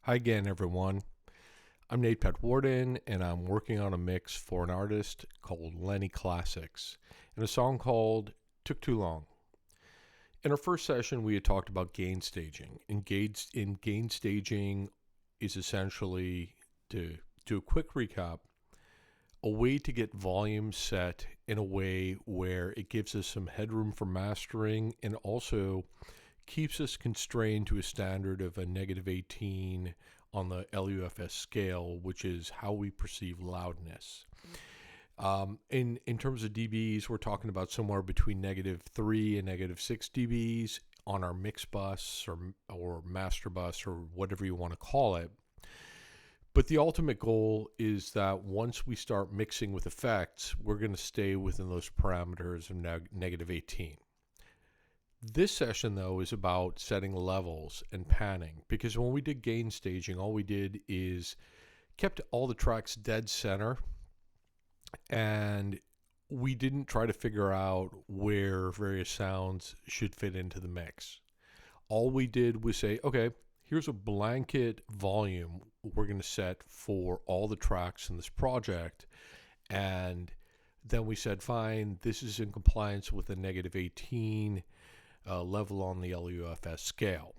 Hi again, everyone. I'm Nate Warden, and I'm working on a mix for an artist called Lenny Classix and a song called Took Too Long. In our first session, we had talked about gain staging. In gain staging is essentially, to do a quick recap, a way to get volume set in a way where it gives us some headroom for mastering and also keeps us constrained to a standard of a negative 18 on the LUFS scale, which is how we perceive loudness. In terms of dBs, we're talking about somewhere between -3 and -6 dBs on our mix bus or master bus or whatever you want to call it. But the ultimate goal is that once we start mixing with effects, we're going to stay within those parameters of -18. This session, though, is about setting levels and panning, because when we did gain staging, all we did is kept all the tracks dead center, and we didn't try to figure out where various sounds should fit into the mix. All we did was say, okay, here's a blanket volume we're going to set for all the tracks in this project, and then we said, fine, this is in compliance with a -18 level on the LUFS scale.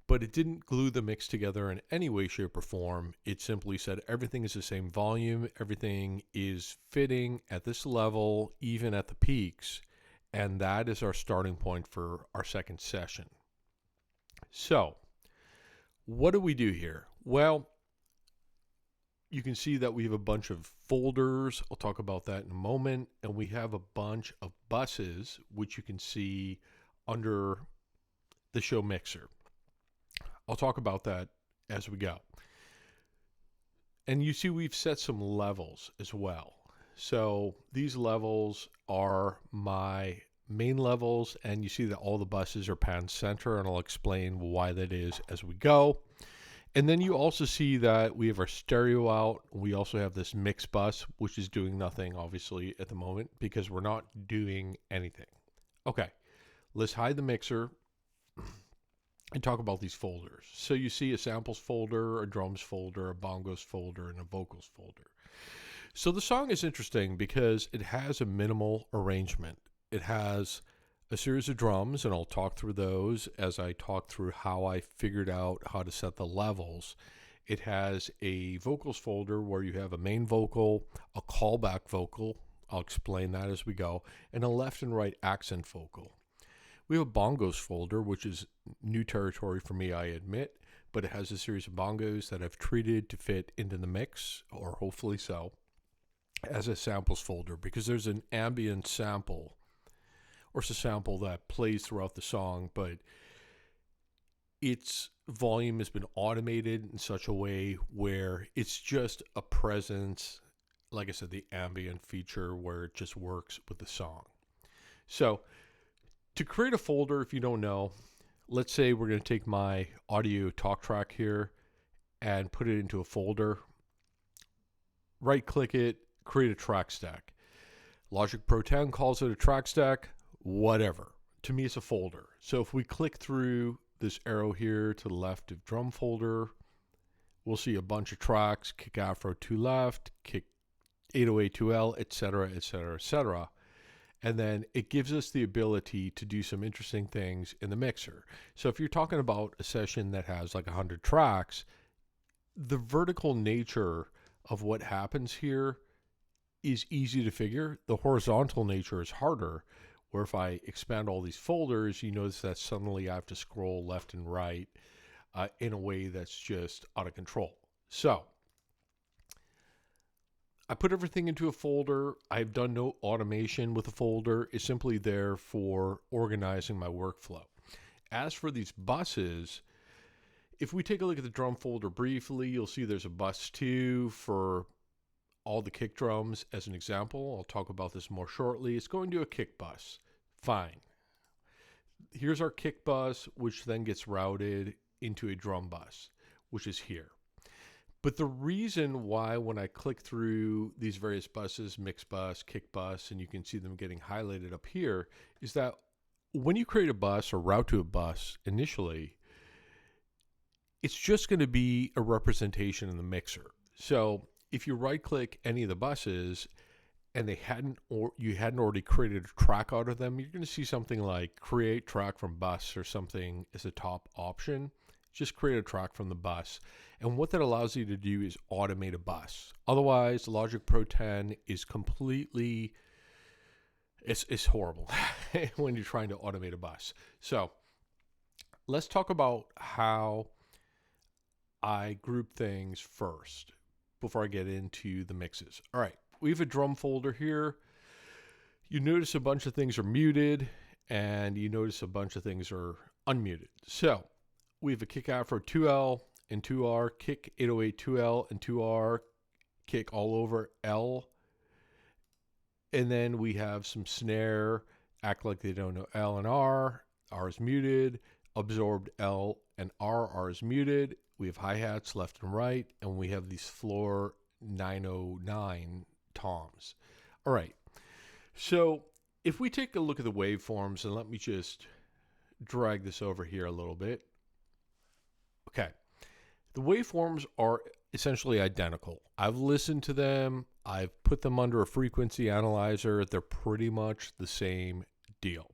But it didn't glue the mix together in any way, shape, or form. It simply said everything is the same volume, everything is fitting at this level, even at the peaks, and that is our starting point for our second session. So, what do we do here? Well, you can see that we have a bunch of folders. I'll talk about that in a moment. And we have a bunch of buses, which you can see under the show mixer. I'll talk about that as we go. And you see we've set some levels as well. So these levels are my main levels, and you see that all the buses are pan center, and I'll explain why that is as we go. And then you also see that we have our stereo out. We also have this mix bus, which is doing nothing, obviously, at the moment, because we're not doing anything. Okay, let's hide the mixer and talk about these folders. So you see a samples folder, a drums folder, a bongos folder, and a vocals folder. So the song is interesting because it has a minimal arrangement. It has a series of drums, and I'll talk through those as I talk through how I figured out how to set the levels. It has a vocals folder where you have a main vocal, a callback vocal, I'll explain that as we go, and a left and right accent vocal. We have a bongos folder, which is new territory for me, I admit, but it has a series of bongos that I've treated to fit into the mix, or hopefully so, as a samples folder, because there's an ambient sample, or it's a sample that plays throughout the song, but its volume has been automated in such a way where it's just a presence, like I said, the ambient feature where it just works with the song. So to create a folder, if you don't know, let's say we're going to take my audio talk track here and put it into a folder. Right click it, create a track stack. Logic Pro 10 calls it a track stack, whatever. To me, it's a folder. So if we click through this arrow here to the left of drum folder, we'll see a bunch of tracks, kick Afro 2 left, kick 808 2L, etc., etc., etc. And then it gives us the ability to do some interesting things in the mixer. So if you're talking about a session that has like 100 tracks, the vertical nature of what happens here is easy to figure. The horizontal nature is harder, where if I expand all these folders, you notice that suddenly I have to scroll left and right in a way that's just out of control. So I put everything into a folder. I've done no automation with the folder. It's simply there for organizing my workflow. As for these buses, if we take a look at the drum folder briefly, you'll see there's a bus 2 for all the kick drums as an example. I'll talk about this more shortly. It's going to a kick bus. Fine. Here's our kick bus, which then gets routed into a drum bus, which is here. But the reason why when I click through these various buses, mix bus, kick bus, and you can see them getting highlighted up here, is that when you create a bus or route to a bus initially, it's just going to be a representation in the mixer. So if you right click any of the buses and you hadn't already created a track out of them, you're going to see something like create track from bus or something as a top option. Just create a track from the bus. And what that allows you to do is automate a bus. Otherwise, Logic Pro 10 is completely, it's horrible when you're trying to automate a bus. So let's talk about how I group things first before I get into the mixes. All right, we have a drum folder here. You notice a bunch of things are muted, and you notice a bunch of things are unmuted. So we have a kick afro 2L and 2R, kick 808 2L and 2R, kick all over L. And then we have some snare, act like they don't know L and R is muted, absorbed L and R is muted. We have hi-hats left and right, and we have these floor 909 toms. All right, so if we take a look at the waveforms, and let me just drag this over here a little bit. Okay, the waveforms are essentially identical. I've listened to them. I've put them under a frequency analyzer. They're pretty much the same deal.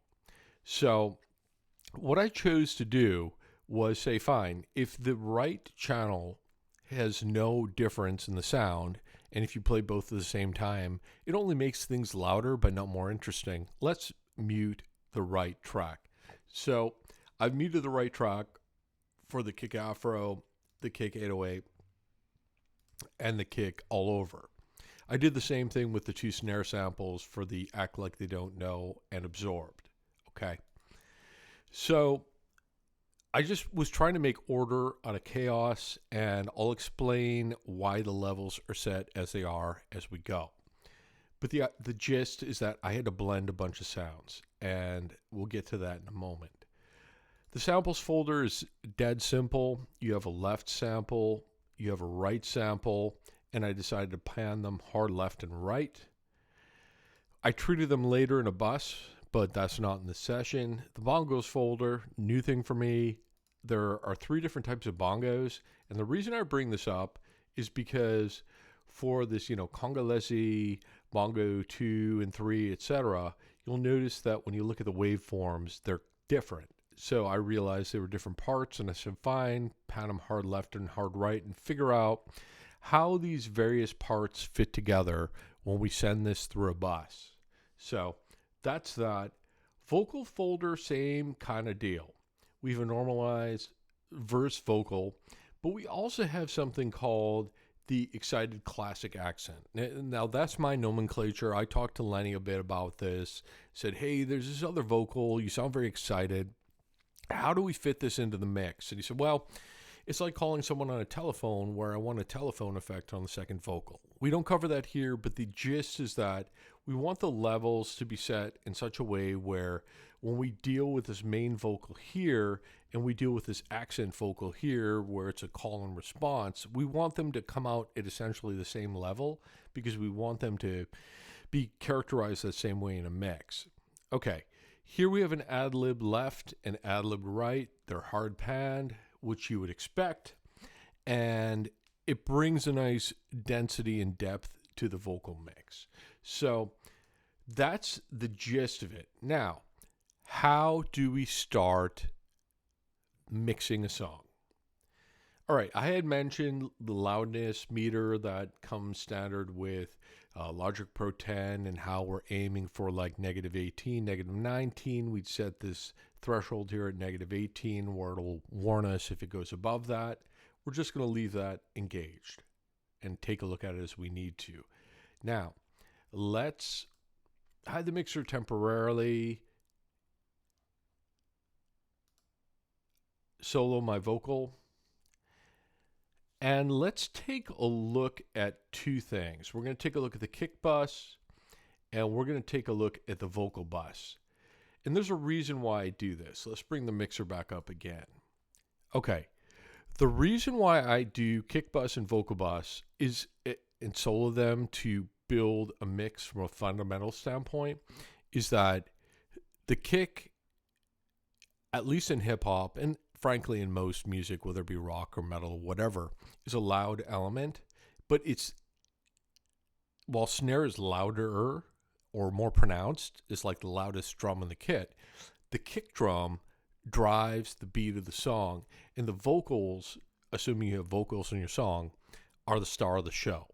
So what I chose to do was say, fine, if the right channel has no difference in the sound, and if you play both at the same time, it only makes things louder but not more interesting. Let's mute the right track. So I've muted the right track for the kick afro, the kick 808, and the kick all over. I did the same thing with the two snare samples for the act like they don't know and absorbed. Okay. So I just was trying to make order out of chaos, and I'll explain why the levels are set as they are as we go. But the gist is that I had to blend a bunch of sounds, and we'll get to that in a moment. The samples folder is dead simple. You have a left sample, you have a right sample, and I decided to pan them hard left and right. I treated them later in a bus, but that's not in the session. The bongos folder, new thing for me. There are 3 different types of bongos, and the reason I bring this up is because for this, Congolese, bongo 2 and 3, etc., you'll notice that when you look at the waveforms, they're different. So I realized they were different parts, and I said, fine, pan them hard left and hard right, and figure out how these various parts fit together when we send this through a bus. So that's that. Vocal folder, same kind of deal. We have a normalized verse vocal, but we also have something called the excited classic accent. Now that's my nomenclature. I talked to Lenny a bit about this, said, hey, there's this other vocal. You sound very excited. How do we fit this into the mix? And he said, well, it's like calling someone on a telephone where I want a telephone effect on the second vocal. We don't cover that here, but the gist is that we want the levels to be set in such a way where when we deal with this main vocal here and we deal with this accent vocal here where it's a call and response, we want them to come out at essentially the same level because we want them to be characterized the same way in a mix. Okay, here we have an ad-lib left and ad-lib right. They're hard panned, which you would expect, and it brings a nice density and depth to the vocal mix. So that's the gist of it. Now, how do we start mixing a song? All right, I had mentioned the loudness meter that comes standard with Logic Pro 10 and how we're aiming for like -18, -19. We'd set this threshold here at -18 where it'll warn us if it goes above that. We're just going to leave that engaged and take a look at it as we need to. Now, let's hide the mixer temporarily, solo my vocal, and let's take a look at 2 things. We're going to take a look at the kick bus, and we're going to take a look at the vocal bus. And there's a reason why I do this. Let's bring the mixer back up again. Okay. The reason why I do kick bus and vocal bus is and solo them to build a mix from a fundamental standpoint is that the kick, at least in hip hop, and frankly, in most music, whether it be rock or metal or whatever, is a loud element. But while snare is louder or more pronounced, is like the loudest drum in the kit, the kick drum drives the beat of the song, and the vocals, assuming you have vocals in your song, are the star of the show.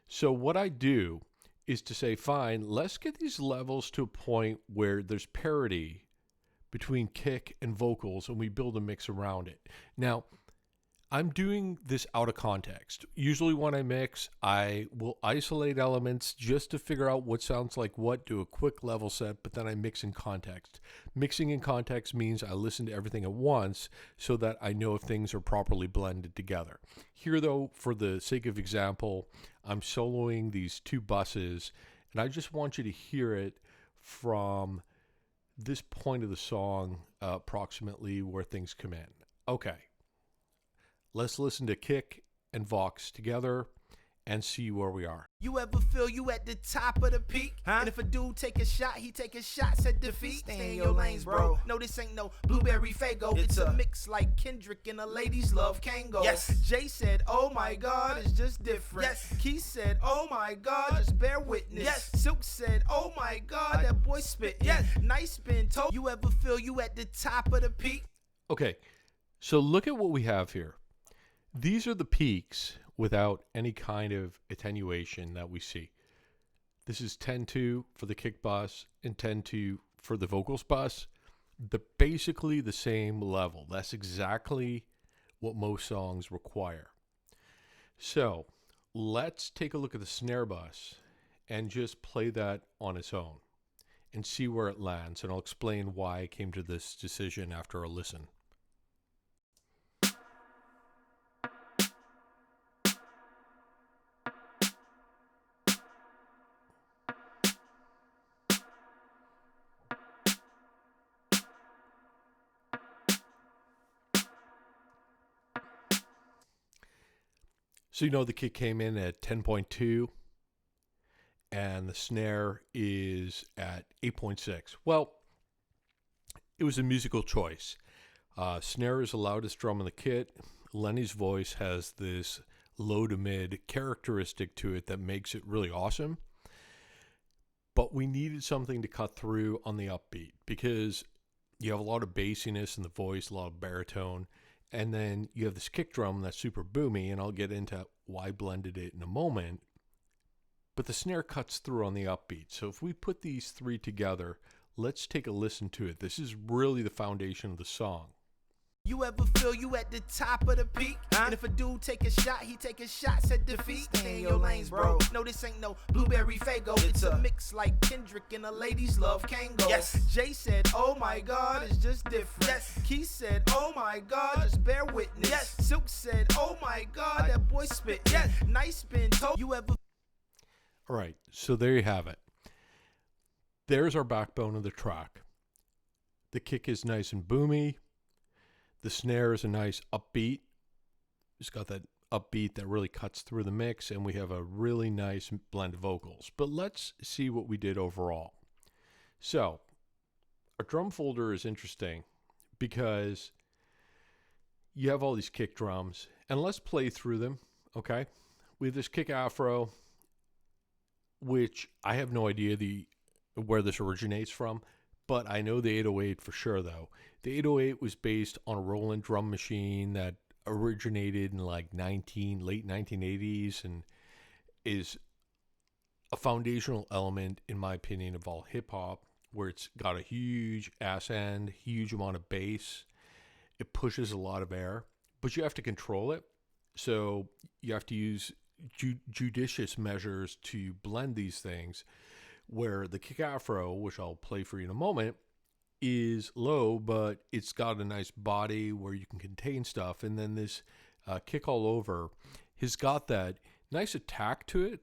So what I do is to say, fine, let's get these levels to a point where there's parity between kick and vocals, and we build a mix around it. Now, I'm doing this out of context. Usually when I mix, I will isolate elements just to figure out what sounds like what, do a quick level set, but then I mix in context. Mixing in context means I listen to everything at once so that I know if things are properly blended together. Here, though, for the sake of example, I'm soloing these two buses, and I just want you to hear it from this point of the song, approximately where things come in. Okay. Let's listen to kick and vox together and see where we are. You ever feel you at the top of the peak? And if a dude take a shot, he taking shots at defeat. Stay in your lanes, bro. No, this ain't no blueberry fago. It's a mix like Kendrick and the ladies love Kango. Yes. Jay said, oh my God, it's just different. Yes. Keith said, oh my God, just bear witness. Yes. Silk said, oh my God, that boy spittin'. Yes. Nice spin toe. You ever feel you at the top of the peak? Okay, so look at what we have here. These are the peaks without any kind of attenuation that we see. This is 10-2 for the kick bus and 10-2 for the vocals bus. They're basically the same level. That's exactly what most songs require. So let's take a look at the snare bus and just play that on its own and see where it lands. And I'll explain why I came to this decision after a listen. So the kick came in at 10.2 and the snare is at 8.6. Well, it was a musical choice. Snare is the loudest drum in the kit. Lenny's voice has this low to mid characteristic to it that makes it really awesome. But we needed something to cut through on the upbeat because you have a lot of bassiness in the voice, a lot of baritone. And then you have this kick drum that's super boomy, and I'll get into why I blended it in a moment. But the snare cuts through on the upbeat. So if we put these three together, let's take a listen to it. This is really the foundation of the song. You ever feel you at the top of the peak? And if a dude take a shot, he taking shots at defeat. Stay in your lanes, bro. No, this ain't no blueberry fago. It's a mix like Kendrick and the ladies love Kango. Yes. Jay said, oh my God, it's just different. Yes. Keith said, oh my God, just bear witness. Yes. Silk said, oh my God, that boy spit. Yes. Nice spin toe. You ever... All right, so there you have it. There's our backbone of the track. The kick is nice and boomy. The snare is a nice upbeat. It's got that upbeat that really cuts through the mix, and we have a really nice blend of vocals. But let's see what we did overall. So, our drum folder is interesting because you have all these kick drums, and let's play through them, okay? We have this kick afro, which I have no idea where this originates from, but I know the 808 for sure, though. The 808 was based on a Roland drum machine that originated in like late 1980s and is a foundational element, in my opinion, of all hip-hop, where it's got a huge ass end, huge amount of bass. It pushes a lot of air, but you have to control it. So you have to use judicious measures to blend these things, where the kick afro, which I'll play for you in a moment, is low, but it's got a nice body where you can contain stuff. And then this kick all over has got that nice attack to it.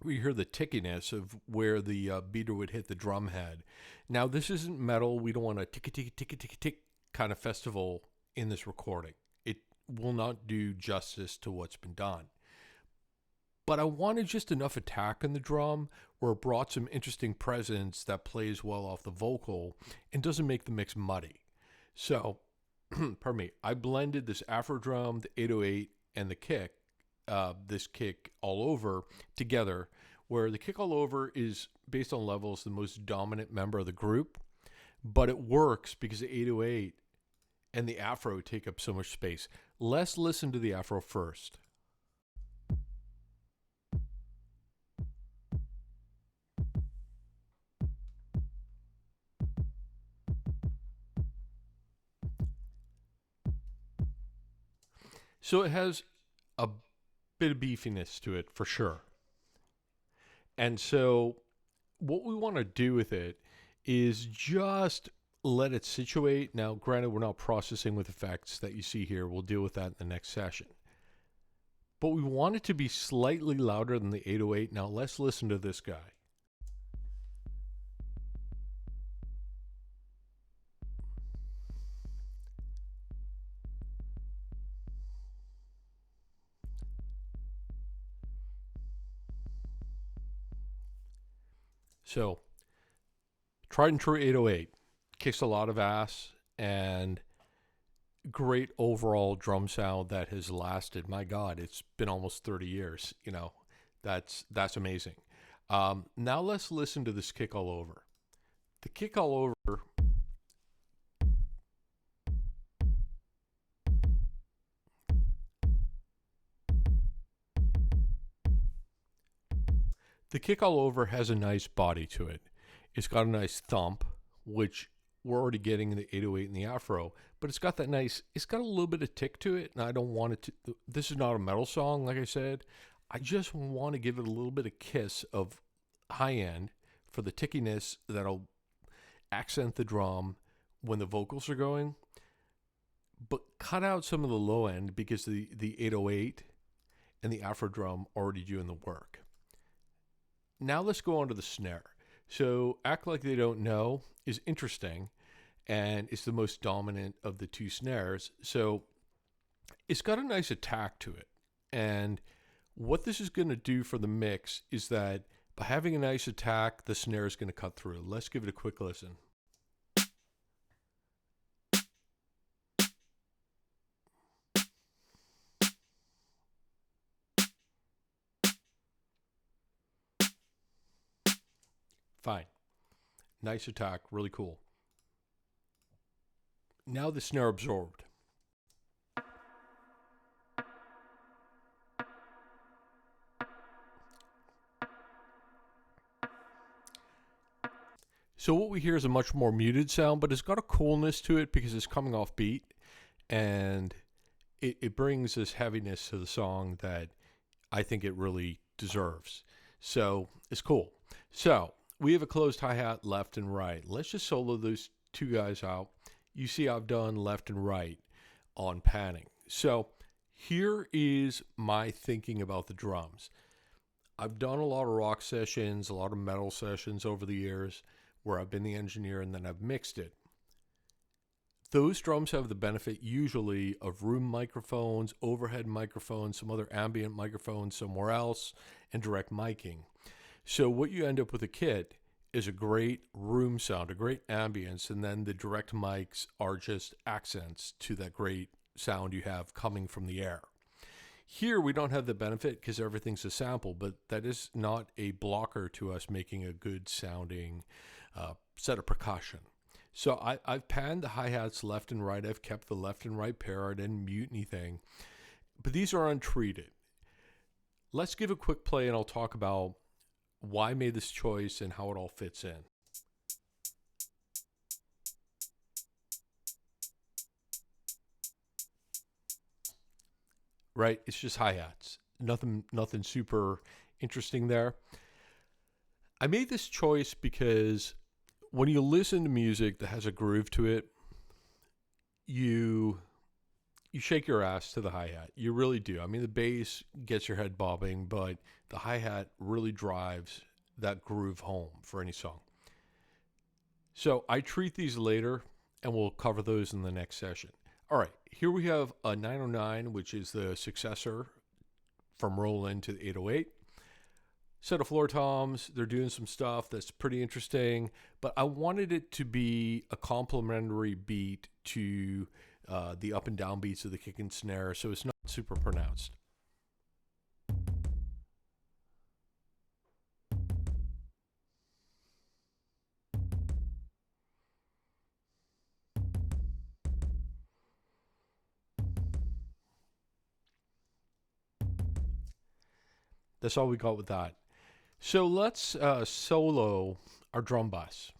We hear the tickiness of where the beater would hit the drum head. Now, this isn't metal. We don't want a tick kind of festival in this recording. It will not do justice to what's been done. But I wanted just enough attack in the drum where it brought some interesting presence that plays well off the vocal and doesn't make the mix muddy. So pardon me, I blended this Afro drum, the 808, and the kick, this kick all over together, where the kick all over is based on levels the most dominant member of the group, but it works because the 808 and the Afro take up so much space. Let's listen to the Afro first. So it has a bit of beefiness to it for sure. And so what we want to do with it is just let it situate. Now, granted, we're not processing with effects that you see here. We'll deal with that in the next session. But we want it to be slightly louder than the 808. Now, let's listen to this guy. So, tried and true 808. Kicks a lot of ass and great overall drum sound that has lasted. My God, it's been almost 30 years. You know, that's amazing. Now let's listen to this kick all over. The kick all over. The kick all over has a nice body to it. It's got a nice thump, which we're already getting in the 808 and the Afro, but it's got a little bit of tick to it, and I don't want it to, this is not a metal song, like I said. I just want to give it a little bit of kiss of high end for the tickiness that'll accent the drum when the vocals are going, but cut out some of the low end because the 808 and the Afro drum already doing the work. Now let's go on to the snare. So Act Like They Don't Know is interesting, and it's the most dominant of the two snares. So it's got a nice attack to it. And what this is going to do for the mix is that by having a nice attack, the snare is going to cut through. Let's give it a quick listen. Fine. Nice attack, really cool. Now the snare absorbed. So what we hear is a much more muted sound, but it's got a coolness to it because it's coming off beat, and it brings this heaviness to the song that I think it really deserves. So it's cool. So we have a closed hi-hat left and right. Let's just solo those two guys out. You see I've done left and right on panning. So here is my thinking about the drums. I've done a lot of rock sessions, a lot of metal sessions over the years where I've been the engineer and then I've mixed it. Those drums have the benefit usually of room microphones, overhead microphones, some other ambient microphones somewhere else, and direct miking. So what you end up with a kit is a great room sound, a great ambience, and then the direct mics are just accents to that great sound you have coming from the air. Here we don't have the benefit because everything's a sample, but that is not a blocker to us making a good sounding set of percussion. So I've panned the hi-hats left and right. I've kept the left and right pair. I didn't mute anything. But these are untreated. Let's give a quick play and I'll talk about why I made this choice and how it all fits in. Right? It's just hi-hats. Nothing super interesting there. I made this choice because when you listen to music that has a groove to it, you shake your ass to the hi-hat. You really do. I mean, the bass gets your head bobbing, but the hi-hat really drives that groove home for any song. So I treat these later, and we'll cover those in the next session. All right, here we have a 909, which is the successor from Roland to the 808. Set of floor toms, they're doing some stuff that's pretty interesting, but I wanted it to be a complementary beat to the up and down beats of the kick and snare, so it's not super pronounced. That's all we got with that. So let's solo our drum bus.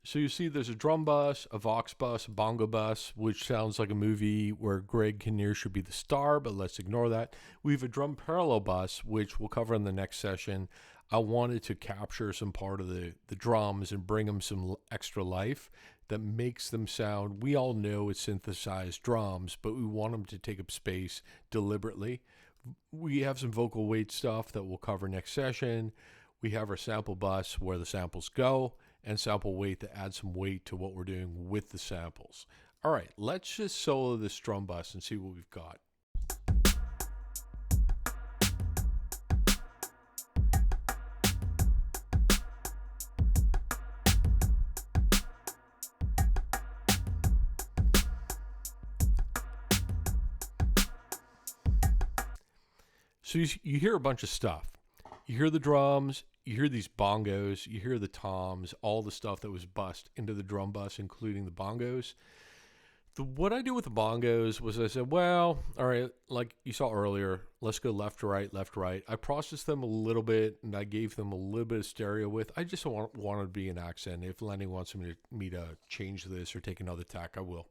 So you see there's a drum bus, a Vox bus, a bongo bus, which sounds like a movie where Greg Kinnear should be the star, but let's ignore that. We have a drum parallel bus, which we'll cover in the next session. I wanted to capture some part of the drums and bring them some extra life that makes them sound, we all know it's synthesized drums, but we want them to take up space deliberately. We have some vocal weight stuff that we'll cover next session. We have our sample bus where the samples go, and sample weight to add some weight to what we're doing with the samples. All right, let's just solo this drum bus and see what we've got. So you hear a bunch of stuff. You hear the drums, you hear these bongos, you hear the toms, all the stuff that was bussed into the drum bus, including the bongos. What I did with the bongos was I said, well, all right, like you saw earlier, let's go left to right, left to right. I processed them a little bit, and I gave them a little bit of stereo width. I just wanted to be an accent. If Lenny wants me to change this or take another tack, I will.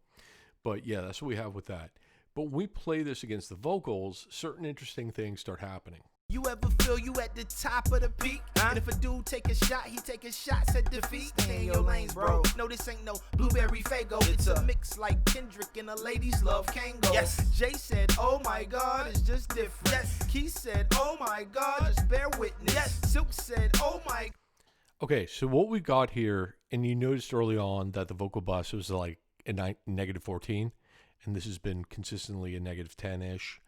But yeah, that's what we have with that. But when we play this against the vocals, certain interesting things start happening. You ever feel you at the top of the peak? And if a dude take a shot, he taking shots at defeat. Stay in your lanes, bro. No, this ain't no blueberry fago. It's a mix like Kendrick and a ladies love Kango. Yes. Jay said, oh my God, it's just different. Yes. Keith said, oh my God, just bear witness. Yes. Silk said, oh my. Okay, so what we got here, and you noticed early on that the vocal bus was like a negative 14, and this has been consistently a negative 10-ish.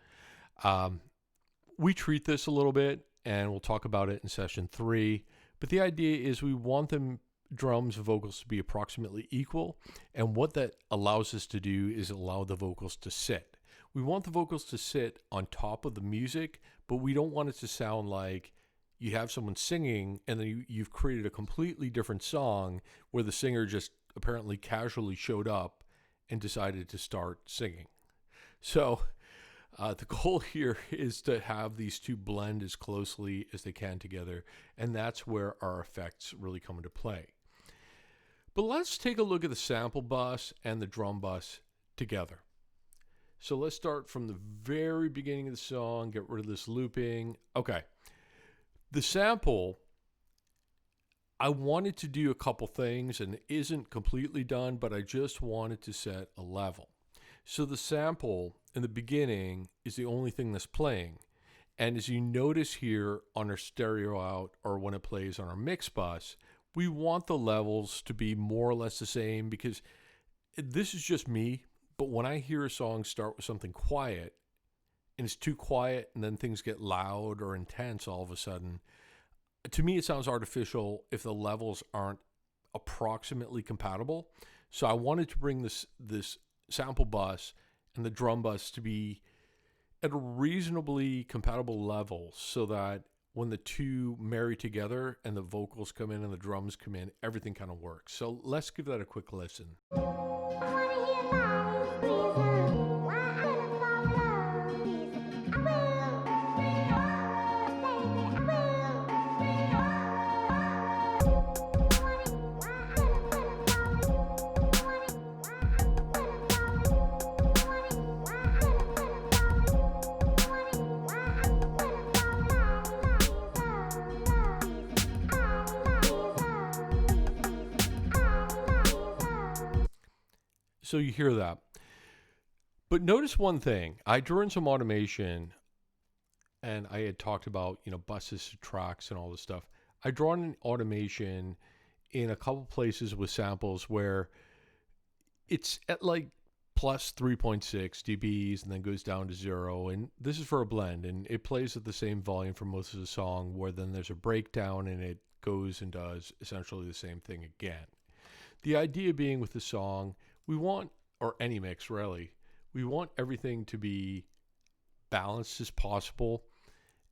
We treat this a little bit, and we'll talk about it in session 3. But the idea is we want them drums and vocals to be approximately equal. And what that allows us to do is allow the vocals to sit. We want the vocals to sit on top of the music, but we don't want it to sound like you have someone singing and then you've created a completely different song where the singer just apparently casually showed up and decided to start singing. So the goal here is to have these two blend as closely as they can together, and that's where our effects really come into play. But let's take a look at the sample bus and the drum bus together. So let's start from the very beginning of the song, get rid of this looping. Okay, the sample, I wanted to do a couple things, and it isn't completely done, but I just wanted to set a level. So the sample in the beginning is the only thing that's playing. And as you notice here on our stereo out, or when it plays on our mix bus, we want the levels to be more or less the same, because this is just me, but when I hear a song start with something quiet and it's too quiet and then things get loud or intense all of a sudden, to me it sounds artificial if the levels aren't approximately compatible. So I wanted to bring this sample bus and the drum bus to be at a reasonably compatible level so that when the two marry together and the vocals come in and the drums come in, everything kind of works. So let's give that a quick listen. So you hear that. But notice one thing. I drew in some automation, and I had talked about, buses, tracks, and all this stuff. I draw in automation in a couple places with samples where it's at like plus 3.6 dBs and then goes down to 0. And this is for a blend, and it plays at the same volume for most of the song, where then there's a breakdown and it goes and does essentially the same thing again. The idea being with the song, we want, or any mix really, we want everything to be balanced as possible.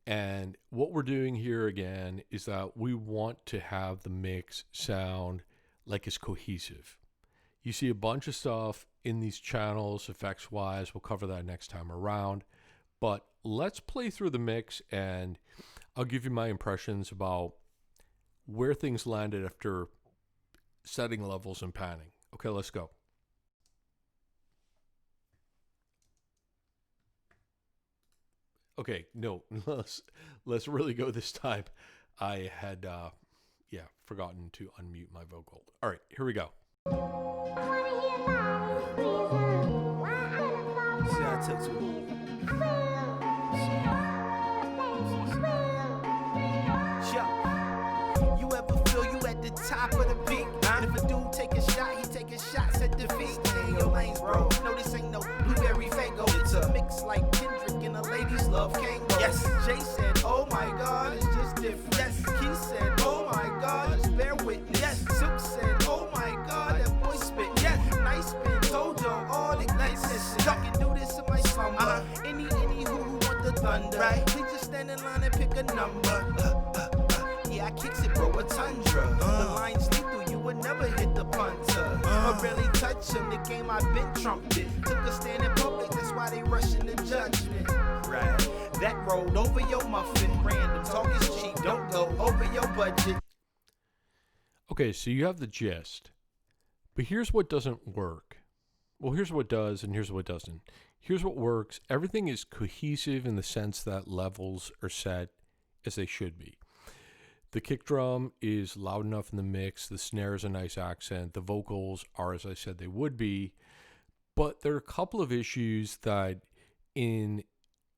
And what we're doing here again is that we want to have the mix sound like it's cohesive. You see a bunch of stuff in these channels, effects wise. We'll cover that next time around. But let's play through the mix and I'll give you my impressions about where things landed after setting levels and panning. Okay, let's go. Okay, no, let's really go this time. I had, forgotten to unmute my vocal. All right, here we go. See, I took too. You ever feel you at the top of the peak? And if a dude take a shot, he taking shots at defeat. Stay in your lanes, bro. No, this ain't no blueberry fago. It's a mix like Kendrick and a ladies love Kango. Yes, Jay said, oh my God, it's just different. Yes, Keith said, oh my God, just bear witness. Yes, Silk said, oh my God, that boy spit. Yes, nice spin, told y'all all ignites. I can do this in my slumber. Any who want the thunder, right? We just stand in line and pick a number. Yeah, I kicks it, bro, a tundra. The lines lethal, you would never hit the punter. Or barely touch him, the game I've been trumpeted. Took a stand in public, that's why they rushing the judgment. Right, that rolled over your muffin. Random talk is cheap, don't go over your budget. Okay, so you have the gist. But here's what doesn't work. Well, here's what does and here's what doesn't. Here's what works. Everything is cohesive in the sense that levels are set as they should be. The kick drum is loud enough in the mix. The snare is a nice accent. The vocals are, as I said, they would be. But there are a couple of issues that in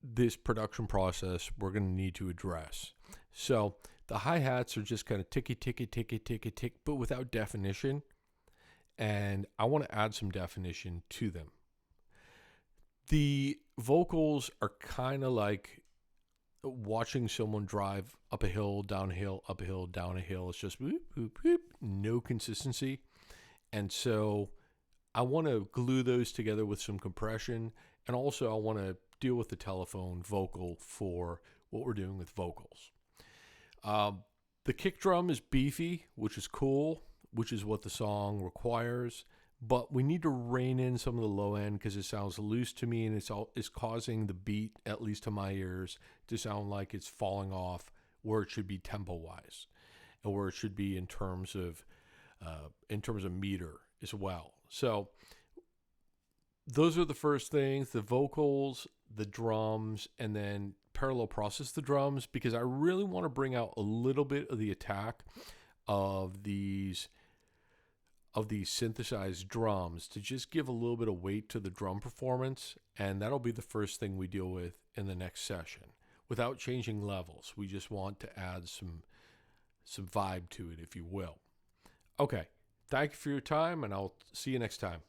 this production process we're going to need to address. So the hi-hats are just kind of ticky, ticky, ticky, ticky, tick, but without definition. And I want to add some definition to them. The vocals are kind of like watching someone drive up a hill, down a hill, up a hill, down a hill. It's just whoop, whoop, whoop, no consistency. And so I want to glue those together with some compression. And also I want to deal with the telephone vocal for what we're doing with vocals. The kick drum is beefy, which is cool, which is what the song requires. But we need to rein in some of the low end because it sounds loose to me, and it's causing the beat, at least to my ears, to sound like it's falling off where it should be tempo wise, and where it should be in terms of meter as well. So those are the first things: the vocals, the drums, and then parallel process the drums, because I really want to bring out a little bit of the attack of these synthesized drums to just give a little bit of weight to the drum performance. And that'll be the first thing we deal with in the next session without changing levels. We just want to add some vibe to it, if you will. Okay. Thank you for your time, and I'll see you next time.